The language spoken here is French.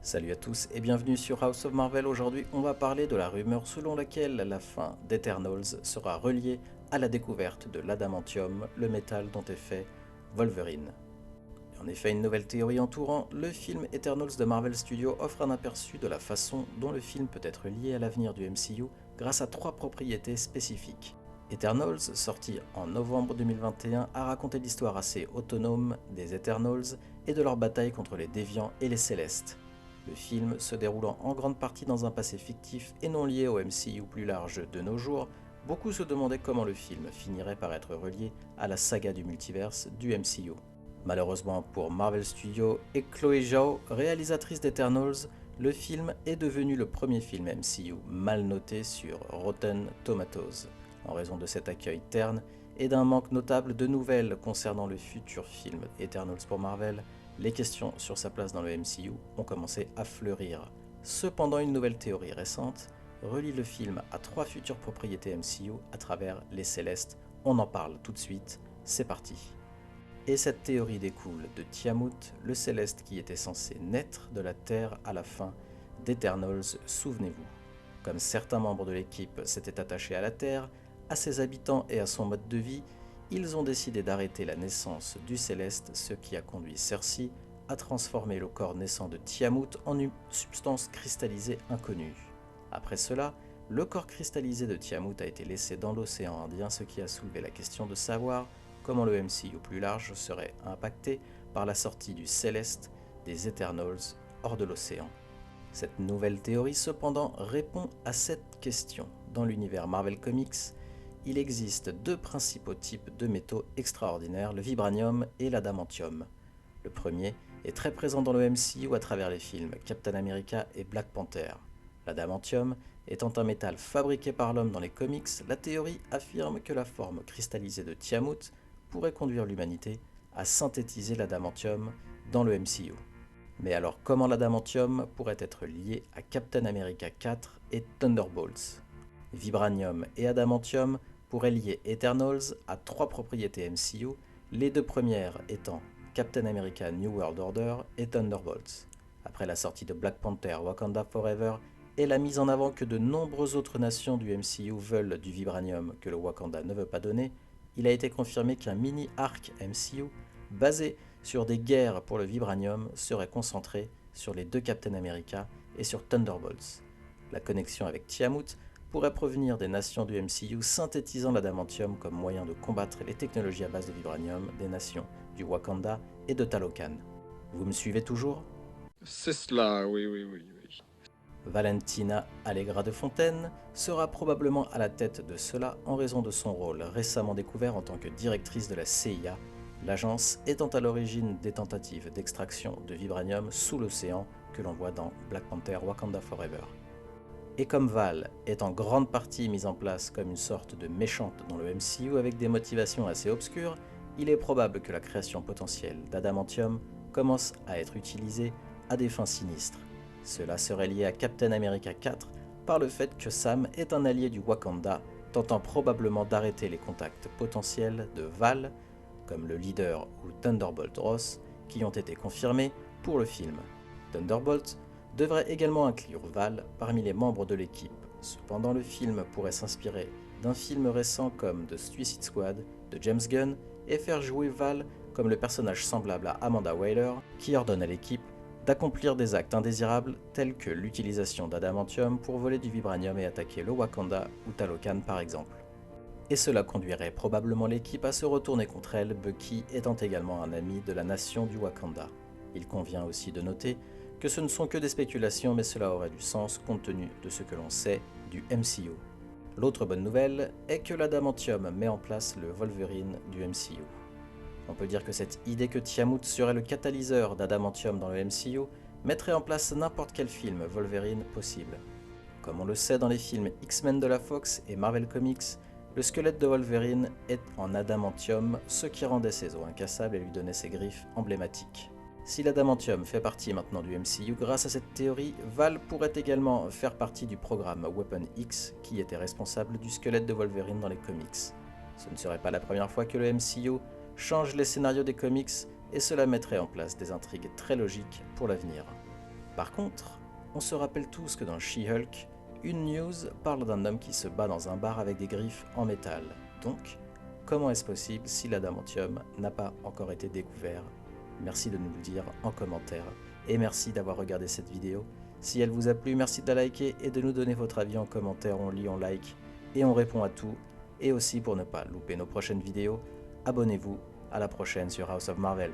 Salut à tous et bienvenue sur House of Marvel. Aujourd'hui, on va parler de la rumeur selon laquelle la fin d'Eternals sera reliée à la découverte de l'adamantium, le métal dont est fait Wolverine. En effet, une nouvelle théorie entourant le film Eternals de Marvel Studios offre un aperçu de la façon dont le film peut être lié à l'avenir du MCU grâce à trois propriétés spécifiques. Eternals, sorti en novembre 2021, a raconté l'histoire assez autonome des Eternals et de leur bataille contre les Déviants et les Célestes. Le film, se déroulant en grande partie dans un passé fictif et non lié au MCU plus large de nos jours, beaucoup se demandaient comment le film finirait par être relié à la saga du multiverse du MCU. Malheureusement pour Marvel Studios et Chloé Zhao, réalisatrice d'Eternals, le film est devenu le premier film MCU mal noté sur Rotten Tomatoes, en raison de cet accueil terne et d'un manque notable de nouvelles concernant le futur film Eternals pour Marvel. Les questions sur sa place dans le MCU ont commencé à fleurir. Cependant, une nouvelle théorie récente relie le film à trois futures propriétés MCU à travers les Célestes. On en parle tout de suite, c'est parti. Et cette théorie découle de Tiamut, le Céleste qui était censé naître de la Terre à la fin d'Eternals, souvenez-vous. Comme certains membres de l'équipe s'étaient attachés à la Terre, à ses habitants et à son mode de vie, ils ont décidé d'arrêter la naissance du Céleste, ce qui a conduit Cersei à transformer le corps naissant de Tiamut en une substance cristallisée inconnue. Après cela, le corps cristallisé de Tiamut a été laissé dans l'océan Indien, ce qui a soulevé la question de savoir comment le MCU plus large serait impacté par la sortie du Céleste des Eternals hors de l'océan. Cette nouvelle théorie cependant répond à cette question. Dans l'univers Marvel Comics, il existe deux principaux types de métaux extraordinaires, le vibranium et l'adamantium. Le premier est très présent dans le MCU à travers les films Captain America et Black Panther. L'adamantium étant un métal fabriqué par l'homme dans les comics, la théorie affirme que la forme cristallisée de Tiamut pourrait conduire l'humanité à synthétiser l'adamantium dans le MCU. Mais alors comment l'adamantium pourrait être lié à Captain America 4 et Thunderbolts? Vibranium et adamantium pourraient lier Eternals à trois propriétés MCU, les deux premières étant Captain America New World Order et Thunderbolts. Après la sortie de Black Panther Wakanda Forever et la mise en avant que de nombreuses autres nations du MCU veulent du vibranium que le Wakanda ne veut pas donner, il a été confirmé qu'un mini-arc MCU basé sur des guerres pour le vibranium serait concentré sur les deux Captain America et sur Thunderbolts. La connexion avec Tiamut pourrait provenir des nations du MCU synthétisant l'adamantium comme moyen de combattre les technologies à base de vibranium des nations du Wakanda et de Talokan. Vous me suivez toujours? C'est cela, oui, oui, oui, oui. Valentina Allegra de Fontaine sera probablement à la tête de cela en raison de son rôle récemment découvert en tant que directrice de la CIA, l'agence étant à l'origine des tentatives d'extraction de vibranium sous l'océan que l'on voit dans Black Panther Wakanda Forever. Et comme Val est en grande partie mise en place comme une sorte de méchante dans le MCU avec des motivations assez obscures, il est probable que la création potentielle d'adamantium commence à être utilisée à des fins sinistres. Cela serait lié à Captain America 4 par le fait que Sam est un allié du Wakanda, tentant probablement d'arrêter les contacts potentiels de Val, comme le leader ou Thunderbolt Ross, qui ont été confirmés pour le film. Thunderbolt devrait également inclure Val parmi les membres de l'équipe. Cependant, le film pourrait s'inspirer d'un film récent comme The Suicide Squad de James Gunn et faire jouer Val comme le personnage semblable à Amanda Waller qui ordonne à l'équipe d'accomplir des actes indésirables tels que l'utilisation d'adamantium pour voler du vibranium et attaquer le Wakanda ou Talokan par exemple. Et cela conduirait probablement l'équipe à se retourner contre elle, Bucky étant également un ami de la nation du Wakanda. Il convient aussi de noter que ce ne sont que des spéculations, mais cela aurait du sens compte tenu de ce que l'on sait du MCU. L'autre bonne nouvelle est que l'adamantium met en place le Wolverine du MCU. On peut dire que cette idée que Tiamut serait le catalyseur d'adamantium dans le MCU mettrait en place n'importe quel film Wolverine possible. Comme on le sait dans les films X-Men de la Fox et Marvel Comics, le squelette de Wolverine est en adamantium, ce qui rendait ses os incassables et lui donnait ses griffes emblématiques. Si l'adamantium fait partie maintenant du MCU, grâce à cette théorie, Val pourrait également faire partie du programme Weapon X, qui était responsable du squelette de Wolverine dans les comics. Ce ne serait pas la première fois que le MCU change les scénarios des comics, et cela mettrait en place des intrigues très logiques pour l'avenir. Par contre, on se rappelle tous que dans She-Hulk, une news parle d'un homme qui se bat dans un bar avec des griffes en métal. Donc, comment est-ce possible si l'adamantium n'a pas encore été découvert? Merci de nous le dire en commentaire et merci d'avoir regardé cette vidéo. Si elle vous a plu, merci de la liker et de nous donner votre avis en commentaire, on lit, on like et on répond à tout. Et aussi pour ne pas louper nos prochaines vidéos, abonnez-vous, à la prochaine sur House of Marvel.